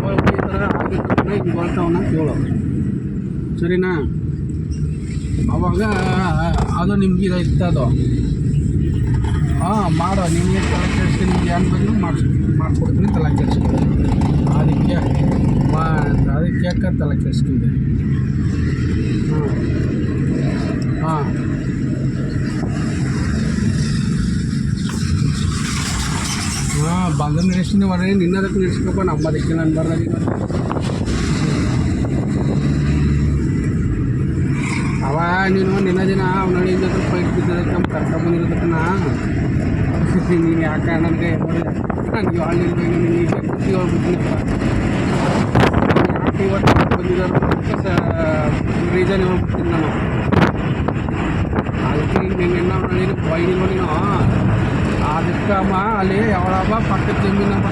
ಯಾರಿಗೆ ಈ ಥರ ಆಗಿರ್ತದೆ ಹಿಂಗೆ ಬರ್ತಾವನ್ನ ಕೇಳೋ ಸರಿನಾ. ಅವಾಗ ಅದು ನಿಮ್ಗೆ ಇರ್ತದೋ ಮಾಡೋ ನಿಮಗೆ ತಲೆ ಕೆಡಿಸ್ತೀನಿ, ನಿಮ್ಗೆ ಏನು ಬಂದು ಮಾಡಿಕೊಡ್ತೀನಿ ತಲೆ ಕೆಡಿಸ್ಕೊಂಡು ಅದಕ್ಕೆ ಯಾಕೆ ತಲೆ ಕೆಡಿಸ್ಕೊಂಡೆ. ಹಾಂ ಬಂದ ನಡೆಸ್ತೀನಿ ಹೊರಗೆ ನಿನ್ನದಕ್ಕೆ ನಡೆಸ್ಕೊಪ್ಪ, ನಮ್ಮದಕ್ಕೆ ನಾನು ಬರ್ದಾಗ ಅವ ನೀನು ನಿನ್ನ ದಿನ ಅವನಳ್ಳಿ ಜೊತೆ ಫೈಟ್ ಬಿದ್ದದಕ್ಕೆ ನಮ್ಮ ಕರ್ಕೊಂಬಂದಿರೋದಕ್ಕೆ ನೀನು ಯಾಕೆ ನನಗೆ ನನಗೆ ಹಳ್ಳಿ ನಿನಗೆ ಖುಷಿ ಹೋಗ್ಬಿಟ್ಟಿಪ್ಪ ಯಾಕೆ ಇವತ್ತು ಬಂದಿರೋದು ರೀಸನ್ ಹೇಳ್ಬಿಡ್ತೀನಿ ನಾನು. ಅದಕ್ಕೆ ನಿನ್ನ ನೀನು ಬೈನಿಲ್ವ ನೀನು ಅದಕ್ಕೆ ಅಮ್ಮ ಅಲ್ಲಿ ಯಾವಳಮ್ಮ ಪಕ್ಕದ ಜಮೀನಮ್ಮ